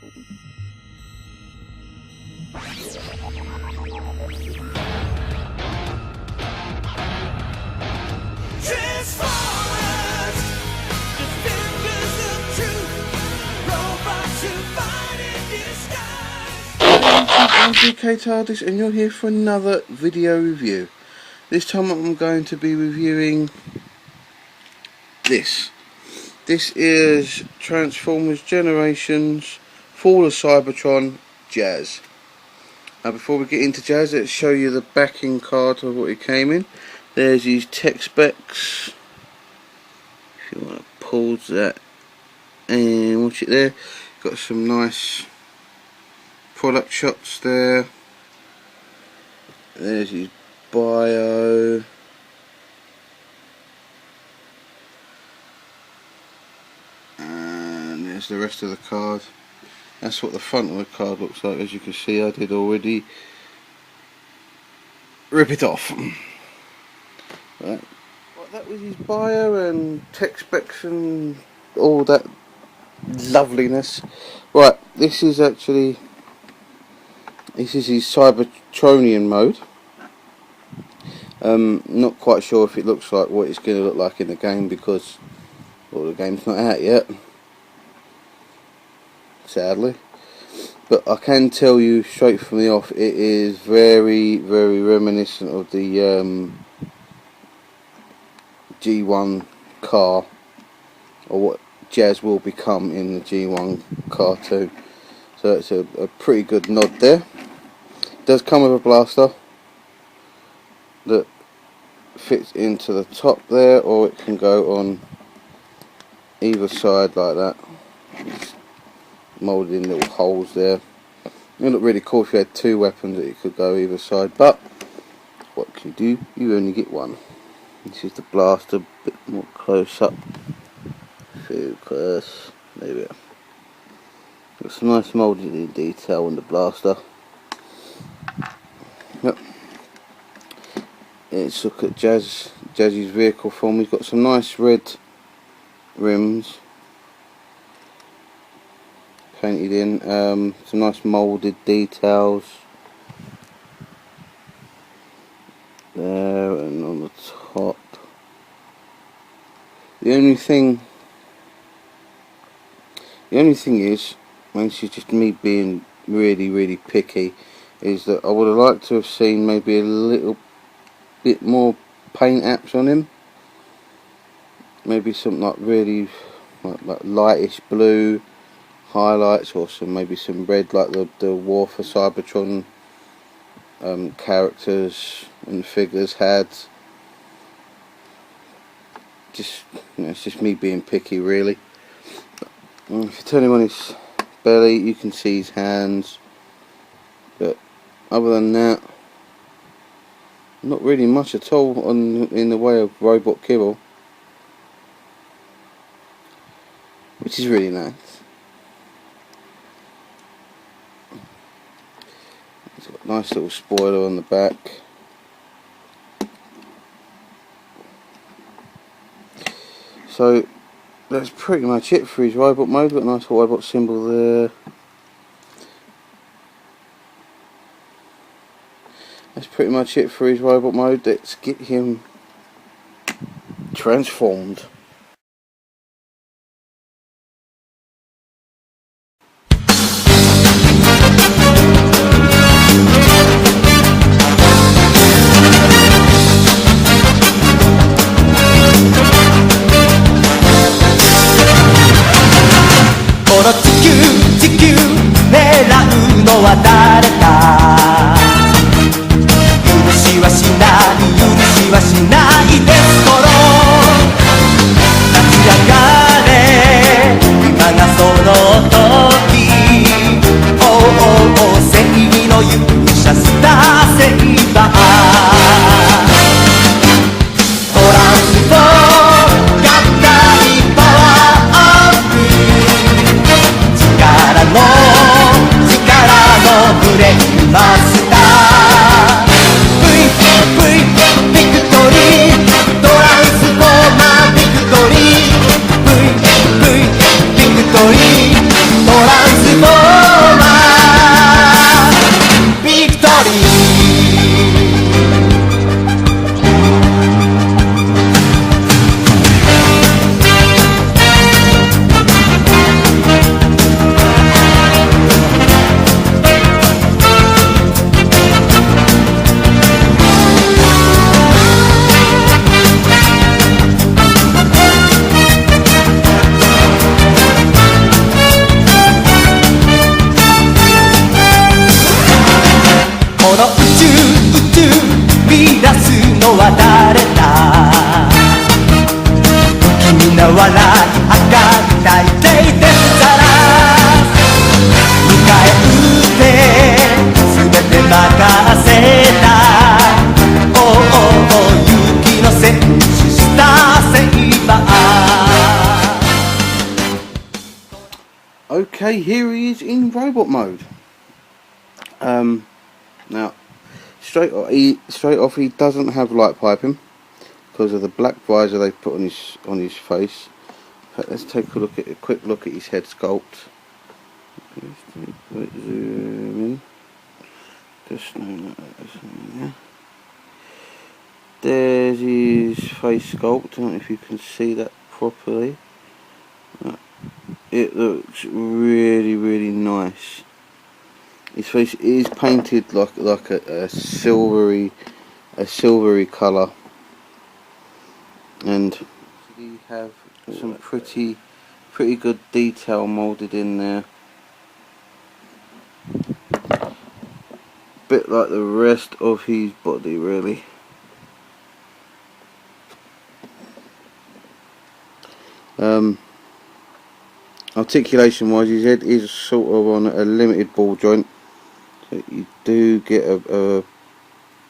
I'm kapow, and you're here for another video review. This time I'm going to be reviewing this. This is Transformers Generations Fall of Cybertron Jazz. Now before we get into Jazz, let's show you the backing card of what it came in. There's these tech specs. If you want to pause that and watch it there. Got some nice product shots there. There's his bio. And there's the rest of the card. That's what the front of the card looks like. As you can see, I did already rip it off. Right. Well, that was his bio and tech specs and all that loveliness. Right, this is his Cybertronian mode. Not quite sure if it looks like what it's going to look like in the game because, well, the game's not out yet, sadly. But I can tell you straight from the off, it is very, very reminiscent of the G1 car, or what Jazz will become in the G1 cartoon. So it's a pretty good nod there. It does come with a blaster that fits into the top there, or it can go on either side like that. It's moulded in little holes there. It would look really cool if you had two weapons that you could go either side, but what can you do? You only get one. This is the blaster, a bit more close up. Focus. There we go. Got some nice moulded in detail on the blaster. Yep. Let's look at Jazzy's vehicle form. He's got some nice red rims painted in, some nice moulded details there and on the top. The only thing is, and this is just me being really picky, is that I would have liked to have seen maybe a little bit more paint apps on him. Maybe something like really like lightish blue highlights, or maybe some red like the War for Cybertron characters and figures had. Just, you know, it's just me being picky really. If you turn him on his belly, you can see his hands, but other than that, not really much at all in the way of robot kibble, which is really nice. It's got a nice little spoiler on the back. So that's pretty much it for his robot mode. Got a nice robot symbol there. That's pretty much it for his robot mode. Let's get him transformed. Okay, here he is in robot mode. Now straight off he doesn't have light piping because of the black visor they put on his face. In fact, let's take a quick look at his head sculpt. Zoom in. Just yeah. There's his face sculpt. I don't know if you can see that properly. It looks really nice. His face is painted like a silvery colour, and you have some pretty good detail moulded in there. Bit like the rest of his body, really. Articulation wise, his head is sort of on a limited ball joint, so you do get a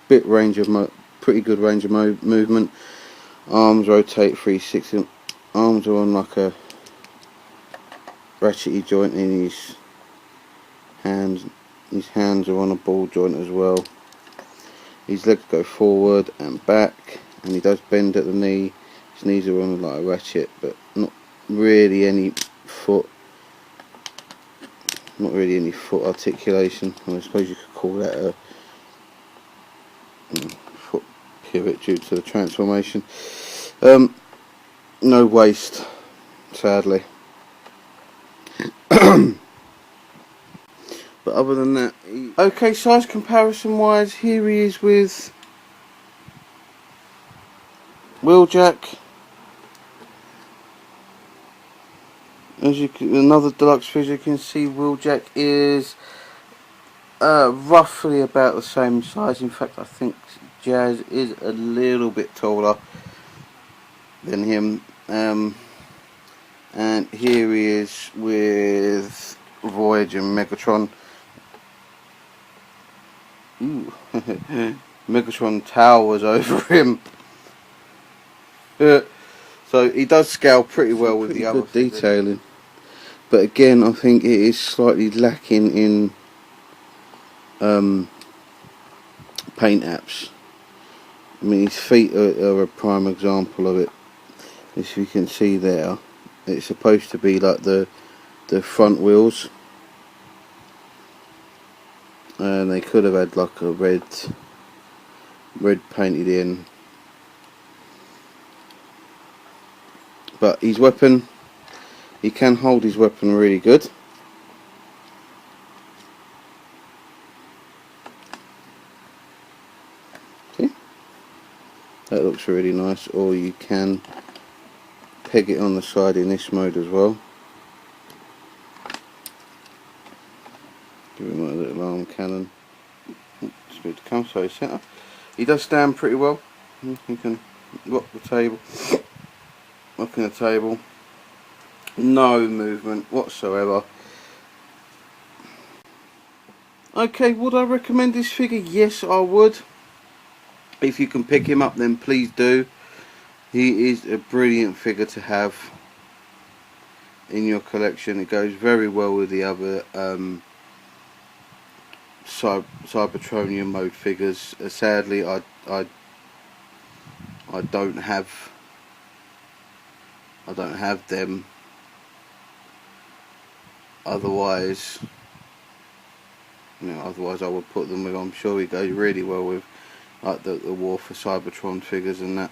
bit pretty good range of movement. Arms rotate 360. Arms are on like a ratchety joint in his hands. His hands are on a ball joint as well. His legs go forward and back, and he does bend at the knee. His knees are on like a ratchet, but not really any foot articulation. I suppose you could call that a foot pivot due to the transformation. No waist, sadly. But other than that, okay, size comparison wise, here he is with Wheeljack. As another deluxe figure, you can see Wheeljack is roughly about the same size. In fact, I think Jazz is a little bit taller than him. And here he is with Voyage and Megatron. Ooh. Megatron towers over him. So he does scale pretty well with the other detailing. But again, I think it is slightly lacking in paint apps. I mean, his feet are a prime example of it. As you can see there, it's supposed to be like the front wheels, and they could have had like a red painted in. But his weapon, he can hold his weapon really good. See? That looks really nice. Or you can peg it on the side in this mode as well. Give him a little arm cannon. Just move the camera so he's centre. He does stand pretty well. You can rock the table. Rocking the table. No movement whatsoever. Okay, would I recommend this figure? Yes, I would. If you can pick him up, then please do. He is a brilliant figure to have in your collection. It goes very well with the other Cybertronian mode figures. Sadly, I don't have them. Otherwise, otherwise I would put them with. I'm sure he goes really well with like the War for Cybertron figures and that.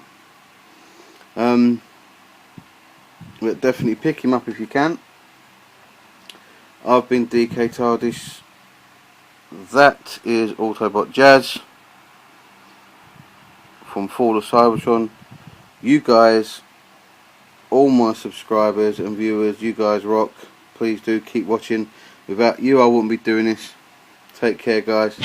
But definitely pick him up if you can. I've been DK TARDIS. That is Autobot Jazz from Fall of Cybertron. You guys, all my subscribers and viewers, you guys rock. Please do keep watching. Without you, I wouldn't be doing this. Take care, guys.